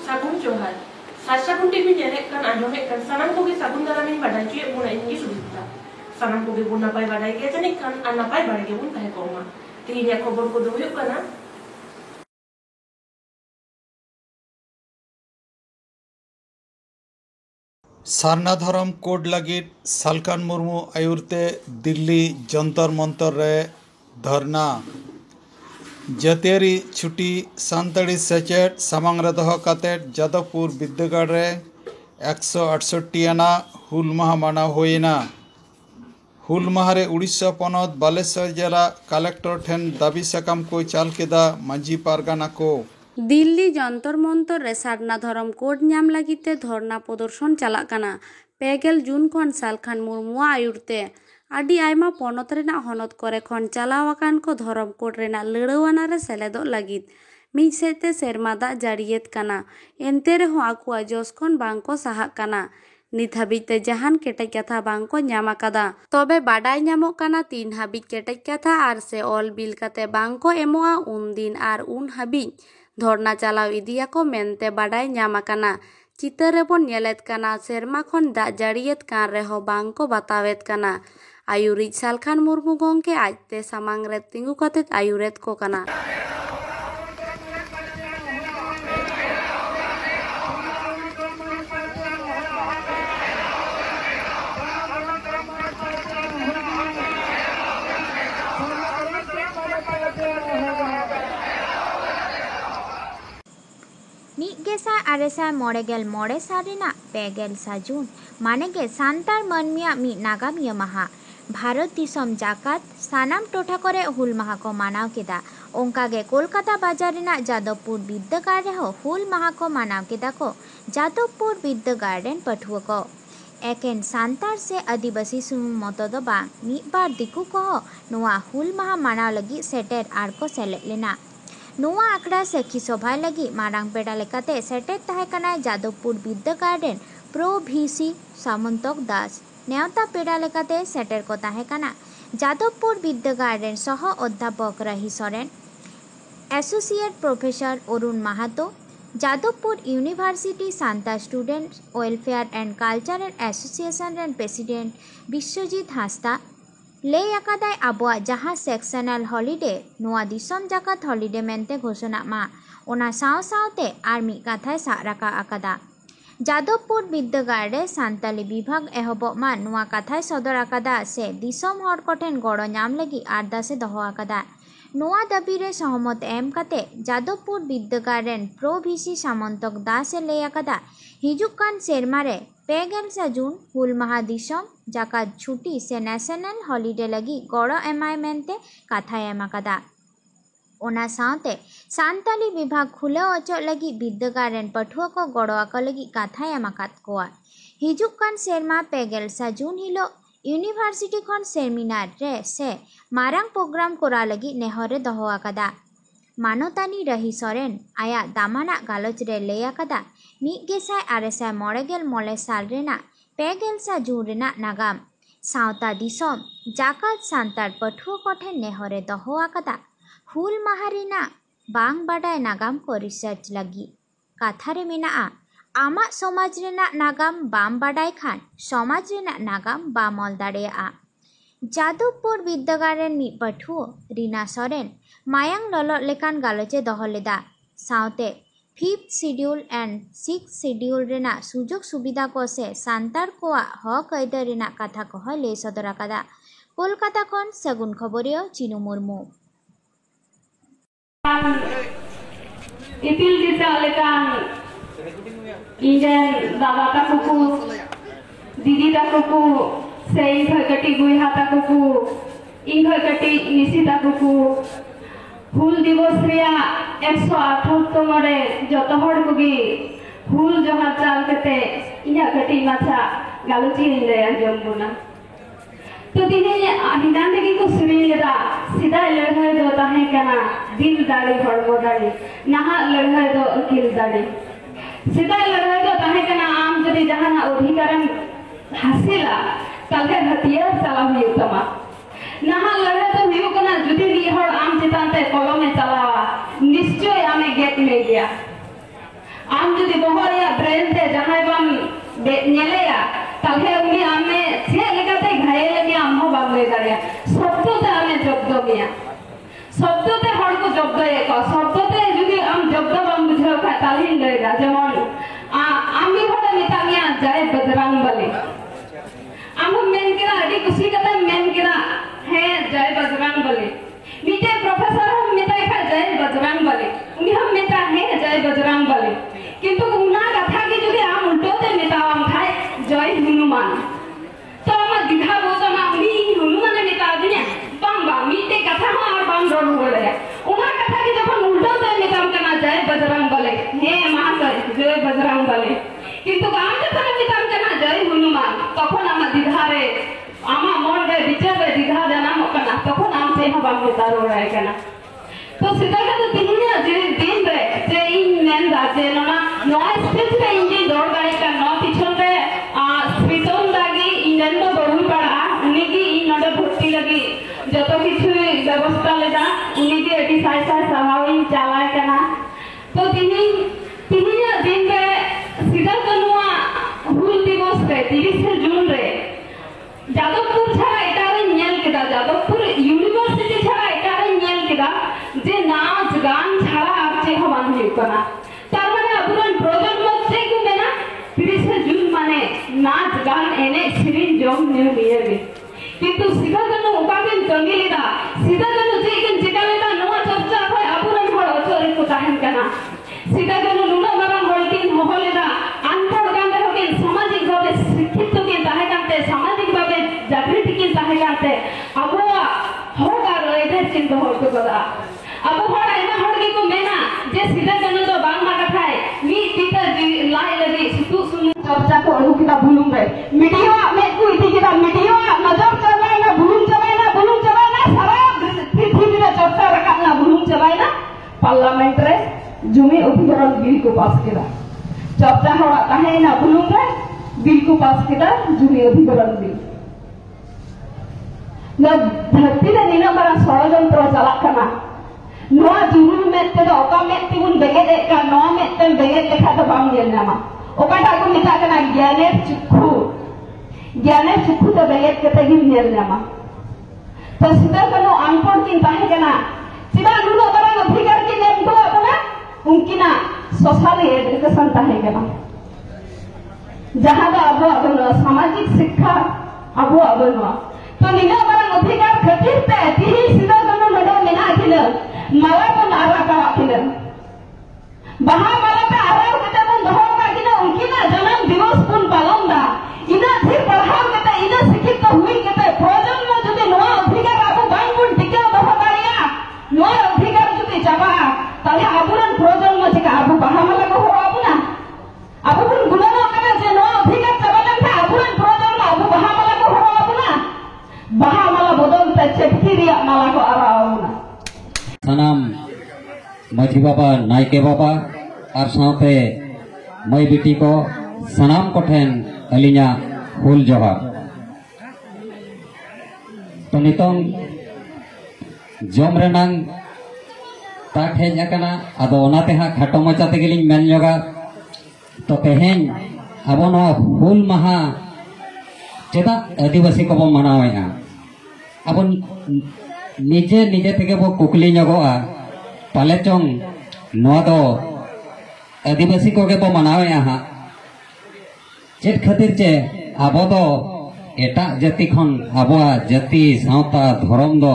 Sagun Johar. Sagun TV nyerek kan ajomek kan sanang kogi sagun dalam ini badai cuy buna ini sudah. Sanang kogi buna pai badai ke jadi kan anak pai badai ke bun kahe koma. Tinggi dia kobor kodo yuk kana. सारना धर्म code लगित सालखान मुर्मू आयुरते दिल्ली जंतर मंतर रे धरना जतेरी छुट्टी सानताड़ी sachet सामांग रे दहो कातेट जादवपुर विद्यागढ़ रे 168 आना हुल माह माना होइना हुल माह रे उड़ीसा पनत बालेश्वर जिला कलेक्टर ठेन दाबी साकाम को चाल केदा मांझी पारगाना को दिल्ली जंतर मंतर रे सारना धर्म कोड ᱧᱟᱢ ᱞᱟᱹᱜᱤᱫ ᱛᱮ ᱫᱷᱚᱨᱱᱟ ᱯᱨᱚᱫᱚᱨᱥᱚᱱ ᱪᱟᱞᱟᱜ ᱠᱟᱱᱟ। 20 ᱡᱩᱱ ᱠᱷᱚᱱ ᱥᱟᱞᱠᱷᱟᱱ ᱢᱩᱨᱢᱩ ᱟᱭᱩᱨᱛᱮ ᱟᱹᱰᱤ ᱟᱭᱢᱟ ᱯᱚᱱᱚᱛ ᱨᱮᱱᱟᱜ ᱦᱚᱱᱚᱛ ᱠᱚᱨᱮ ᱠᱷᱚᱱ ᱪᱟᱞᱟᱣ ᱟᱠᱟᱱ ᱠᱚ ᱫᱷᱚᱨᱚᱢ ᱠᱳᱰ ᱨᱮᱱᱟᱜ ᱞᱟᱹᱲᱟᱹᱣᱟᱱᱟ ᱨᱮ ᱥᱮᱞᱮᱫᱚᱜ ᱞᱟᱹᱜᱤᱫ ᱢᱤᱫ ᱥᱮᱫ ᱛᱮ ᱥᱮᱨᱢᱟ ᱫᱟᱜ ᱡᱟᱹᱲᱤᱭᱮᱫ ᱠᱟᱱᱟ, ᱮᱱᱛᱮ ᱨᱮᱦᱚᱸ ᱟᱠᱚᱣᱟᱜ ᱡᱚᱥ ᱠᱷᱚᱱ ᱵᱟᱝᱠᱚ ᱥᱟᱦᱟᱜ ᱠᱟᱱᱟ। ᱱᱤᱛ ᱦᱟᱹᱵᱤᱡ ᱛᱮ ᱡᱟᱦᱟᱱ ᱠᱮᱴᱮᱡ ᱠᱟᱛᱷᱟ ᱵᱟᱝᱠᱚ ᱧᱟᱢ ᱟᱠᱟᱫᱟ। ᱛᱚᱵᱮ ᱵᱟᱰᱟᱭ ᱧᱟᱢᱚᱜ ᱠᱟᱱᱟ ᱛᱤᱱ ᱦᱟᱹᱵᱤᱡ ᱠᱮᱴᱮᱡ ᱠᱟᱛᱷᱟ ᱟᱨ ᱥᱮ ᱚᱞ ᱵᱤᱞ ᱠᱟᱛᱮ ᱵᱟᱝᱠᱚ ᱮᱢᱚᱜᱼᱟ ᱩᱱᱫᱤᱱ ᱟᱨ ᱩᱱ ᱦᱟᱹᱵᱤᱡ धरना चलाव इदियाको मेनते बाडाय ᱧᱟᱢ ᱟᱠᱟᱱᱟ। चितर रेबन नेलेत काना सेरमा खन दाग जाड़ियत कान रेहो बांको बतावेत काना। आयुरिज सालखान मुर्मू गोंके आजते सामांग रे तिंगु कतेत आयुरेत को काना। मीगेसा आरेसा मोड़ेगेल मोड़े सारिना पेगेल साजून माने के सांतार मनमिया मी नागामिया महा भारत दिसम जाकात सानाम टोठा करे हुल माहा को मानाव केदा। ओंका गे कोलकाता बाजार रिना जादवपुर विद्यागार रेहो हुल माहा को मानाव केदा को जादवपुर विद्यागार रेन पठुआ को एकेन सांतार से आदिवासी सुमुंग मतो दो बांग मीद बार दिकु को नोआ हुल माहा मानाव लगी सेटेर आर को सेलेद लेना। नोआ आकड़ा सेखी सभा लगी मारांग पेड़ा लेकाते सेटेर ताहे कनाय जादवपुर विद्यागार रेन प्रो भिसी सामंतक दास नेवता पेड़ा लेकाते सेटेर को ताहे कना जादवपुर विद्यागार रेन सह अध्यापक Rahi Soren, associate professor Arun Mahato, Jadavpur university सांता student welfare and cultural association रेन प्रेसिडेंट विश्वजीत हांसदा ले आकादाय आबोआ जहां सेक्शनल हॉलिडे नोआ दिसम जाकात हॉलिडे मेनते घोषणा मा ओना साव सावते आर मी कथाय सा राका आकादा। जादवपुर विद्यागार रे सान्ताली विभाग एहबोग मा नोआ कथाय सदर आकादा से दिसम हर कोठेन गड़ो ᱧᱟᱢ लगी आरदासे दहो आकादा। नोआ दाबी रे सहमत एम काते जादवपुर विद्यागार रेन प्रो भिसी सामंतक दासे ले आकादा हिजुक कान सेरमा रे 20 जून हुल माहा दिसम जाकात छुट्टी से नेशनल हॉलिडे लगी गड़ो एमाय मेनते कथा एम आकादा। ओना सावते सान्ताली विभाग खुले अचो लगी विद्यागार रेन पठुआ को गड़ो आका लगी कथा एम आकाद कोआ। हिजुक कान सेरमा 20 जून हिलो यूनिवर्सिटी खन सेमिनार रे से मारांग प्रोग्राम कोरा लगी नेहरे दहो आकादा। मानोतानी रही सोरेन आया दामाना गालोच रे ले आकादा 1989 साल रेना 20 जून रेना नागाम सावता दिसम जाकात सांतार पठुआ कोठेन नेहरे दहो आकादा। हुल माहा रेना बांग बाडाय नागाम को रिसर्च लगी कथा रे मेनाआ आमा समाज रेना नागाम बाम बाडाय खान समाज रेना नागाम बाम ऑल दाड़ेया। जादवपुर विद्यागार रेन मी पठुआ रीना सोरेन मायांग ललो लेकान गालोचे दहो लेदा सावते 5th schedule and 6th schedule रेना सुजोग सुविधा को से सांतार कोआ हक आयदार रेना कथा को ले सदर आकादा। कोलकाता खन सगुन खबरियो चिनु मुर्मू। इपिल दिसा लेकान इंजन दादा ताकुकु दीदी ताकुकु सेई भगटी गुइहा ताकुकु इन भगटी निसी ताकुकु हुल दिवस रिया 178 रे जतो हड़ कोगी हुल जोहार चाल कते इया गटी माछा गालुची ले जम्बुना तो दिने हिदान देगी को सुनीलेदा सीधा लड़ाई दो ताहे कना दिल दाड़ी हड़मो दाड़ी नहा लड़ाई दो अकिल दाड़ी सीधा लड़ाई दो ताहे कना आम जदी जहाना अधिकारन हासिला तले हथियार चला हुई तमा नहा लड़ाई दो हुई कना जुदी दी हड़ आम चितान ते कलमे चलावा निश्चय आमे गेट में गया आम जुदी बहर या ब्रेन ते जहां बम नेलेया तले उनी आमे से लेकाते घायल के आम हो बाम ले दारिया शब्द ते आमे जब्द मिया शब्द ते हर को जब्द एक शब्द ते जुदी आम जब्द बम बुझाओ खा ताली लेगा जेमन आमी होले मिता मिया जय बजरंग बली आम मेन किरा अडी खुशी कते मेन किरा है जय बजरंग बली मीटे प्रोफेसर हम मिता खा जय बजरंग बली उनी हम मिता है जय बजरंग बली किंतु उना कथा की जुदी आम उल्टोते मितावाम खाए जय हनुमान तो आम दिखा बोतना उनी हनुमान मिता दिने बाम बाम मीटे कथा हो और बाम रोड बोले उना कथा की जब उल्टोते मिताम कना जय बजरंग बली हे महाशय जय बजरंग बली किंतु आम कथा मिताम कना जय हनुमान तखन आम दिधारे आमा मन रे विचार रे दिधा जाना कना तखन आम से बाम मिता रोड़ाय कना तो सीधा का दिनिया जे दिन रे जे इन नेंदा जे नोना नॉइस स्पीच रे इंजन दौड़ गाड़ी का नौ पिछन रे स्पीटोन लागी इंजन तो दौड़ पड़ा उन्हीं की इन नोडे भर्ती लगी जतो किछु व्यवस्था लेदा उन्हीं की एटी साइड साइड सहावी चलाए कना तो दिनिया दिन रे सीधा कनुआ हुल दिवस रे 30 जून रे जादवपुर छाड़ा एटारे नेल केदा जादवपुर यूनिवर्सिटी छाड़ा एटारे नेल केदा जे नाच गान छाड़ा आप चे हमान हुई कना तार माने अबुरन प्रोजेक्ट मत से क्यों देना 30 जून माने नाच गान एने सिरिन जोम न्यू मियरगे किंतु सीधा कनु उपागिन कंगी लेदा सीधा कनु जे किन चिका लेदा नवा चर्चा होय अबुरन होड़ अचोरे को ताहन कना सीधा कनु नुना मारान होड़ किन मोह लेदा अनपढ़ गान रे होकिन सामाजिक भावे शिक्षित किन ताहे कांते सामाजिक भावे जागृति किन ताहे कांते अबुआ होगा रोइदे चिंता होड़ को बदा अब होड़ एना होड़ की को मेना जे सीधा कनु तो बांग मा कथा है मी तीता लाई लगी सुतु सुन चर्चा को अनु किता बुलुम रे मीडिया में को इति किता मीडिया नजर चलाए ना बुलुम चलाए ना सारा पृथ्वी रे चर्चा रखा ना बुलुम चलाए ना पार्लियामेंट रे जुमी अधिकरण बिल को पास किया चर्चा होड़ा काहे ना बुलुम रे बिल को पास किया जुमी अधिकरण बिल न धरती रे निना बड़ा षड़यंत्र चला कना नोआ जुरुल मेते दो ओका मेते उन बेगे का नोआ मेते बेगे देखा तो बाम गेल नामा ओकाटा को मिता कना ज्ञानेर चुक्खु तो बेगे केते गिन गेल नामा तो सीधा कनो अनपढ़ किन ताहे कना सीधा नुनो बरंग अधिकार की नेम तो अपना उनकिना सोशल एजुकेशन ताहे कना जहां दा अब सामाजिक शिक्षा अब तो निना बरंग अधिकार खातिर ते तिही सीधा कनो नडो मेना खिले माला को नारा का खिले बहा माला पे आराम केते बन दहो का किना उनकिना जन्म दिवस पुन पालन दा इना फिर पढ़ाव केते इना शिक्षित तो हुई केते प्रजन्म जदि नवा अधिकार आबो बांग पुन टिके दहो दारिया नवा अधिकार जदि चाबा ताले आबुरन प्रजन्म जेका आबो बहा माला को हो आबुना आबो पुन गुणना करे जे नवा अधिकार चाबालन था आबुरन प्रजन्म आबो बहा माला को हो आबुना बहा माला बदल ते चेपकी रिया माला को आरा आबुना सनाम माझी बाबा नायके बाबा और साथे मई बेटी को सनाम कोठेन अलिया हुल जोहार तो नितों जम रेनांग ताक हेज अकना आदो ओनाते हा खाटो मचा तेगिलिंग मेन जोगा तो तेहेन अबो नवा हुल महा चेदा आदिवासी को बो मनावेगा अबो निजे निजे तेगे बो कुकली नगोआ पाले चोंग नवा दो आदिवासी को के बो मनावेगा हा चेत खातिर चे आबो दो एटा जाति खन आबोआ जाति सावता धर्म दो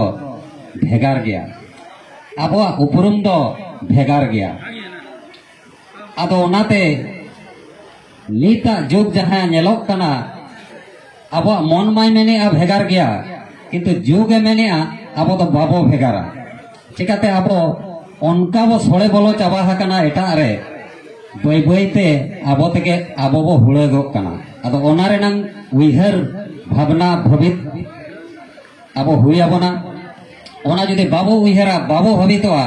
भेगार गया आबोआ उपरुम दो भेगार गया आदो ओनाते नीता जुग जहां नेलोक कना आबोआ मन माय मेने आ भेगार गया किंतु जुग मेने आबो तो बाबो भेगारा चिकाते आबो उनका वो सोड़े बोलो चाबा हकना एटा रे बई बईते आबो तेके आबो बो हुड़े गो कना आदो ओना रेनंग उइहर भावना भवित आबो हुई आबोना ओना जुदि बाबो उइहरा बाबो भवितोआ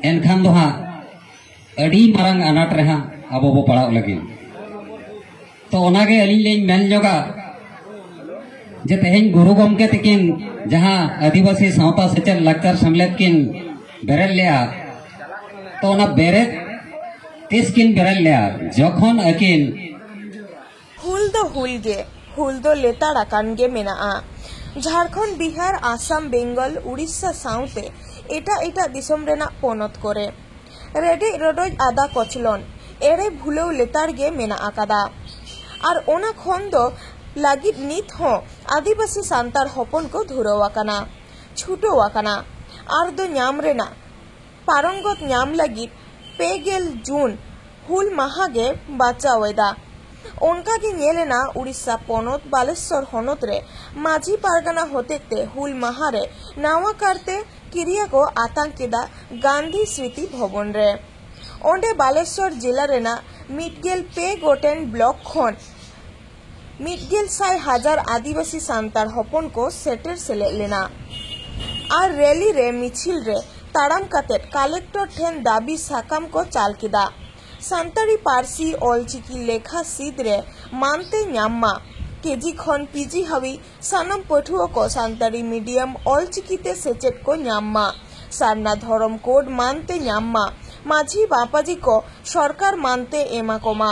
एनखान दो हां अड़ी मारंग अनाट रे हां आबो बो पड़ाव लगी तो ओनागे अलिन लेन मेन जोगा जे तेहेन गुरु गमके तकिन जहां आदिवासी सावता सेचेद लाक्चर समलेत किन बेरेल लिया तो ओना बेरे तिसकिन बेरल लिया जखन अकिन हुल गे हुल दो लेताड़ आकान गे मेना झारखंड बिहार आसाम बेंगल उड़ीसा साउते एटा एटा दिसम रेना पोनत करे रेडी रडोज आदा कचलन एरे भूलेव लेताड़ गे मेना आकादा आर ओना खन दो लागिद नित हो आदिवासी सांतार हपन को धुरवाकाना छुटोवाकाना आर दो न्याम रेना पारंगत न्याम लागिद 5 जून हुल माहा गे बाचावेदा उनका की नेलेना उड़ीसा पनत बालेश्वर हनत रे माझी पारगाना होते हुल माहारे नावा करते किरिया को आतंकेदा गांधी स्मृति भवन रे ओंडे बालेश्वर जिला रेना 1 गोटेन ब्लॉक खन 1,100,000 आदिवासी सांतार हपन को सेटर सेले लेना आर रैली रे मिছিল रे ताड़ाम काते कलेक्टर ठेन दाबी साकाम को चाल किदा सान्ताड़ी पारसी ऑलचिकी लेखा सीध रे मानते न्याम्मा केजी खन पीजी हवी सानम पठुओ को सान्ताड़ी मीडियम ऑलचिकीते सेचेट को न्याम्मा सारना धरम कोड मानते न्याम्मा माझी बापाजी को सरकार मानते एमा कोमा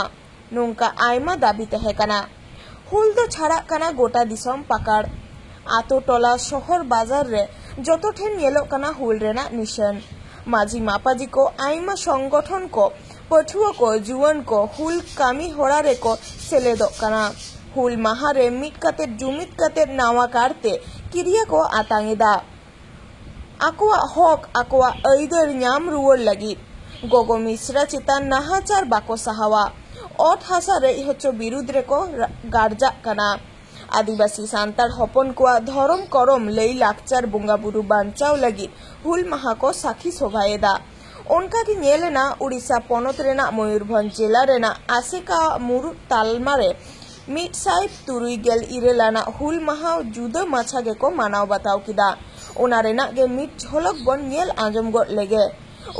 नोंका आयमा दाबी तहेकाना हुल दो छाड़ा काना गोटा दिसम पाकाड़ आतो टोला शहर बाजार रे जतो ठेन येलो काना हुल रेना निशान माझी मापाजी को आयमा संगठन को पठुओ को जुवन को हुल कामी होड़ा रे को सेलेदो काना हुल माहारे मिट काते जुमित काते नावा कारते किरिया को आतांगेदा आकुआ हक आकुआ ऐदर न्याम रुवर लगी गोगो मिश्रा चितान नाहाचार बाको सहावा ओट हासा रे हचो बिरुद रे को गारजा काना आदिवासी सांतार हपन को धरम करम लई लाकचार बुंगा बुरु बांचाव लगी हुल माहा को साखी शोभाएदा उनका की नेलेना उड़ीसा पनत रेना मयूरभंज जिला रेना आसेका मुरु तालमारे 173 हुल माहा जुदा माछागे को मानाव बताव किदा ओना रेना गे मिट झलक बन नेल आंजम गो लेगे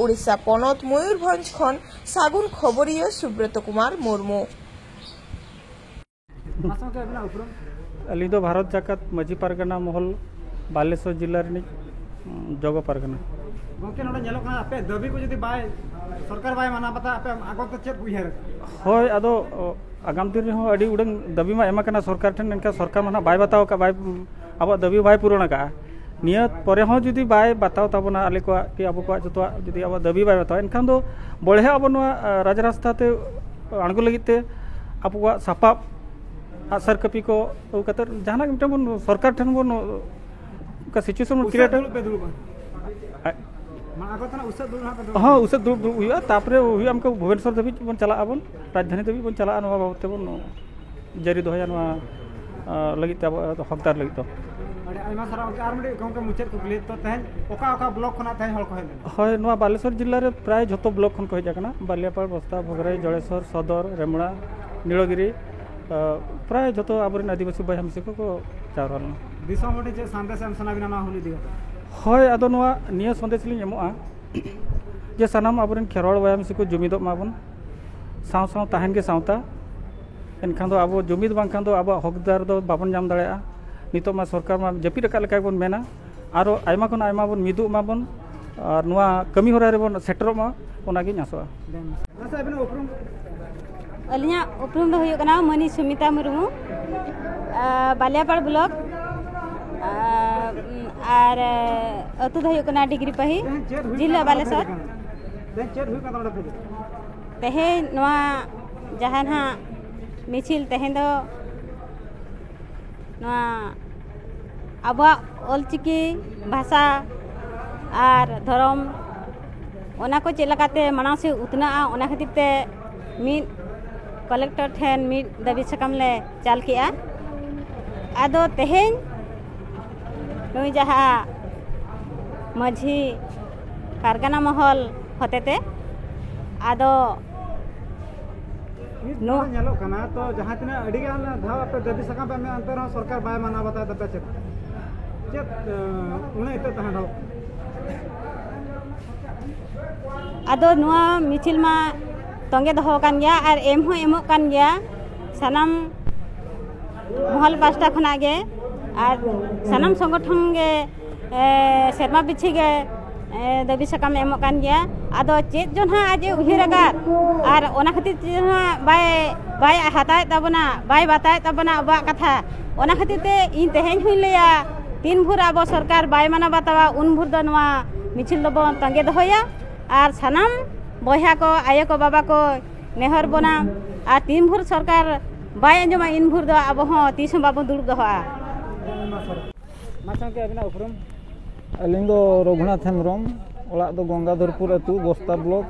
उड़ीसा पनत मयूरभंज खन सागुन खबरिया सुब्रत कुमार मुर्मू अली दो भारत जाकात मजी पारगना महल बालेश्वर जिला रे जगो पारगना गोके नोडे नेलो कना आपे दाबी को जदी बाय सरकार बाय माना पता आपे आगो तो चेक उयहर होय आदो आगाम दिन हो अडी उडंग दाबी मा एमा कना सरकार ठन एनका सरकार माना बाय बताव का बाय अब दाबी बाय पूर्ण का नियत परे हो जदी बाय बताव ताबना आले को कि अब को जतो जदी अब दाबी बाय बताव एनखान दो बळे अब नो राज रास्ता ते अणगो लगिते अब को सापा आसर कपी को कतर जहाना मिटन बन सरकार ठन बन का सिचुएशन क्रिएट हाँ उसे दुर्ब हुआ तापरे हुआ हमको भुवनेश्वर धाबी बन चला बन राजधानी धाबी बन चला बाबते बन जारी दोहया लगित हकदार लगित हय बालेश्वर जिले में प्राय जो ब्लॉक खन को हजना बालियापाड़ बस्ता भोगराई जलेश्वर सदर रेमुणा नीलगिरी प्राय जो अब आदिवासी बया मिसी को चावरा हय आदो निया संदेश लिंग एमोआ जे सानाम अब खेरवाड़ बया मिसी को जुमिदो माबन साव साव ताहेन के सावता एनखान दो अब जुमिद बांखान दो अब हकदार दो बाबन जाम दाड़ेया नितो मा सरकार मा जपी रका लेका बन मेना आरो आयमा खन आयमा बन मिदु माबन और नुआ कमी होरा रे बन सेटरो मा ओनागी नासोआ अलिया उपरुम दो हुयो कना मनी सुमिता मुर्मू बालियापाड़ ब्लॉक और अतु दो हुयो कना डिग्री पही जिला बालेश्वर तेहे नुआ जहान हा मिছিল तेहे दो नुआ आबा ऑलचिकी भाषा और धर्म ओना को चेलकाते मानव से उतना ओना खातिर ते मिद कलेक्टर ठेन मिद दाबी सकाम ले चाल किया आदो तेहेन नुई जहा माझी पारगाना महल होतेते आदो नो नेलो कना तो जहां तना अडी गान धाव पे दाबी सकाम पे अंतर सरकार बाय माना बता तबे चेत उने इते तहा धाव आदो नुआ मिছিল मा तंगे दहो कान गया और एम हो एमो कान गया सनम महल पास्टा खना गे और सनम संगठन गे शर्मा पिछी गे दाबी साकाम एमोग कान गया आदो चेत जो ना आज उहिर आकाद और ओना खातिर जो ना बाय हताय तबना बाय बताय तबना अबा कथा ओना खातिर ते इन तेहेन हुई लेया तीन भूर अब सरकार बाय माना बतावा उन भूर दो नवा मिছিল दो तंगे दहोया और सानाम बया को आयो को बाबा को नेहर बना और तीन भूर सरकार बाय अंजमा इन भूर दो अब हो तीस बाबू दुड़ दहोआ माचा के अबिना उपरम अलिंग दो रघुनाथ हेम्ब्रम ओला दो गंगाधरपुर अतु बस्ता ब्लॉक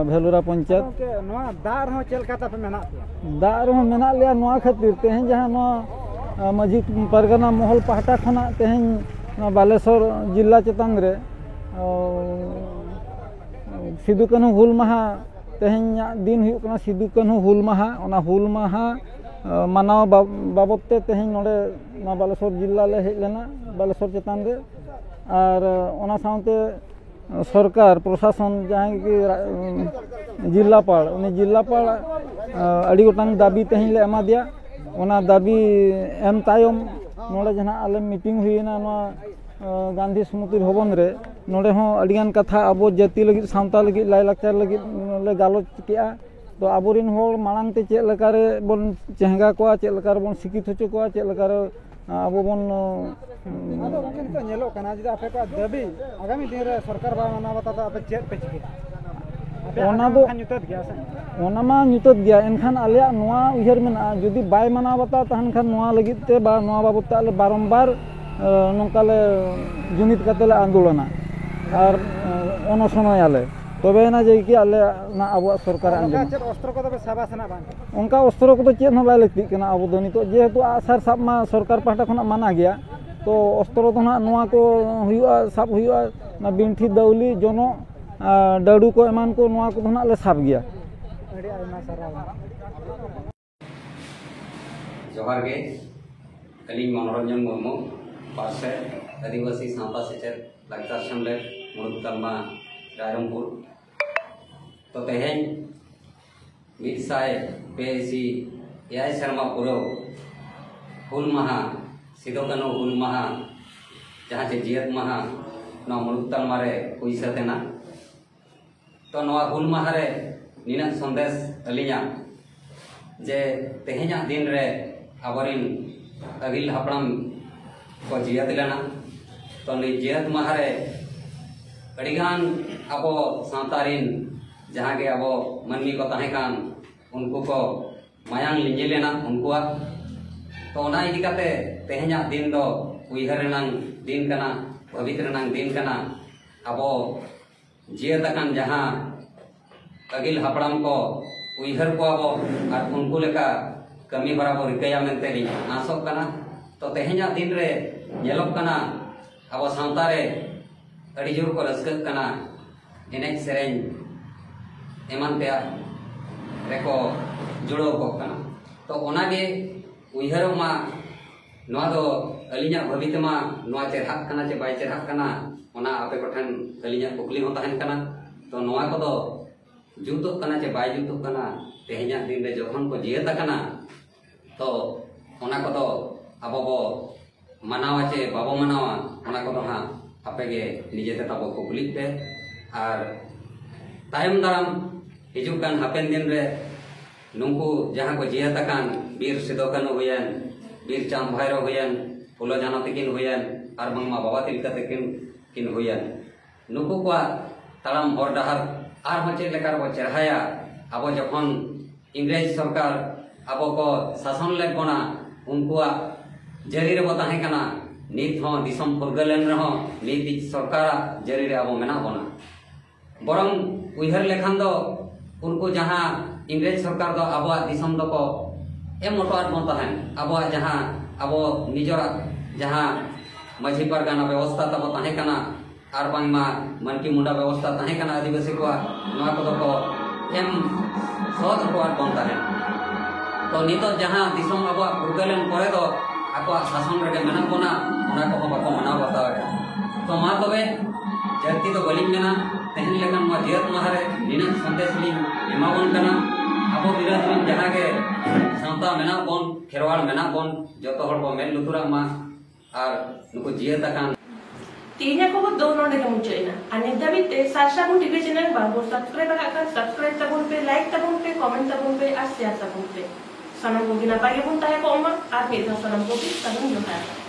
भेलुरा पंचायत के नवा दार हो चल काता पे मेना दार हो मेना लिया नवा खातिर तेहन जहां नवा मजी परगना महल पहाटा खना तेहन बालेश्वर जिला चेतान रे सिदु कान्हू हुल माहा तेहन दिन हुई कना सिदु कान्हू हुल माहा ओना हुल माहा मानाव बाबते तेहन नोडे ना बालेश्वर जिला ले हेज लेना बालेश्वर चेतान रे और ओना साउते सरकार प्रशासन जहाँ की जिलापाल उनी जिलापाल अड़ी गोटांग दाबी तेहन ले एमा दिया ओना दाबी एम तायम नोडे जहाँ आले मीटिंग हुईना गांधी स्मृति भवन रे नोडे हो अड़ियान कथा अब जाति लगी सावता लगी लायलाक्चार लगी ले गालोच केआ तो आबोरिन होल मांग ते चेक लकारे बन चेहगा को चेक लकारे बन सिकित होचो को चेक लकारे अब बन नेलो कना जदि आपे को दाबी आगामी दिन रे सरकार बा माना बता आपे चेक पे चिके ओना दो न्युतत गया से ओना मा न्युतत गया एनखान आलिया नोआ उहर मेना जदि बाय माना बता तहन खान नोआ लगित ते बा नोआ बाबत ताले बारंबार नोकाले जुनित कातेले आंदोलना और अनशनयाले तबे ना जे कि आले ना अब सरकार अंजम अस्त्र को तबे साबासना बान उनका अस्त्र को तो चेन बाय लगती कना अब दो नितो जेहेतु आसार साब मा सरकार पाहटा खना माना गया तो अस्त्र तो ना नोआ को हुआ साब हुआ ना बिंठी दौली जनो डाडू को एमान को नोआ को ना ले साब गया अड़ी आयमा सराव जोहार गे अली मनोरंजन मुर्मू पासे आदिवासी सावता सेचेद लाक्चार सेमलेद मुलुग तालमा रायरंगपुर तो तेहेन मिदसाय पेसी एआई शर्मा पुरो हुल माहा सिदो कान्हू हुल माहा जहाँ चे जियत माहा नवा मुलुग तालमा रे हुई सतेना तो नवा हुल माहा रे निना संदेश अलिया जे तेहेना दिन रे आबरिन अगिल हापड़ाम को जियत लेना तो नि जियत माहा रे अड़ीगान अब सावतारिन जहाँ के अब मनमी को तहेकान उनको को मायांग लिंजे लेना उनको तो ओना इदी काते तेहेना दिन दो उइहर रेनांग दिन कना पवित्र रेनांग दिन कना अब जियतकान जहाँ अगिल हापड़ाम को उइहर को अब और उनको लेका कमी हरा को रिकया मेनते लिंग आसोक कना तो तेहेना दिन रे नेलोक कना अब सावता रे अड़ी जोर को रस्कत कना एनेज सेरेंज एमान ते रेको जुड़ो को कना तो ओनागे उइहर मा नवा दो अलिया भवित मा नवा चेरहाक कना चे बाय चेरहाक कना ओना आपे कोठन अलिया कुकली हो तहन कना तो नवा को दो जुतो कना चे बाय जुतो कना तेहेना दिन रे जखन को जियत कना तो ओना को दो अब बो मनावा चे बाबो मनावा ओना को दो हा आपे निजेते तब कुकली पे और तायम दाराम हिजुकान हापेन दिन रे नुंकु जहाँ को जियतकान बीर सिदो कान्हू हुयन बीर चांद भैरव हुयन फुलो जानो तकिन हुयन और बंगमा बाबा तिलका तकिन किन हुयन नुंकु को ताराम हर डहार और हो चेक लेकार बो चढ़ाया अब जखन इंग्रेज सरकार अब को शासन ले बना उनको जरी रे बो ताहे कना नित हो दिसम फुरगलेन रहो नित सरकार जरी रे अब मेना बना बरम उइहर लेखान दो उनको जहाँ इंग्रेज सरकार दो अब दिसम दो को एम मोटोआट बन तहन अब जहाँ अब निजरा जहाँ माझी परगाना व्यवस्था तब ताहे कना और बांगमा मनकी मुंडा व्यवस्था ताहे कना आदिवासी को नवा को दो को एम सद मोटोआट बन तहन तो नित जहाँ दिसम अब फुरगलेन परे दो आको शासन रे मेना बना ओना को बाको मना बतावे तो मा तबे जर्ती तो बलिंग मेना तेहन लेकन मा जियत माहारे निना संदेश लिंग एमावन कना अब बिराजमान जहाँ के सावता मेना बन खेरवाड़ मेना बन जतो हर बो मेल लुतुरा मा और नुको जियत कान तीन को दो नोडे के मुचेना अनेक दबी ते साशाबुन टीवी चैनल बाबू सब्सक्राइब का सब्सक्राइब तबुन पे लाइक तबुन पे कमेंट तबुन पे और शेयर तबुन पे सनम को गिना पाए बुन ताहे को अम्मा और मेरा सनम को भी तबुन जो है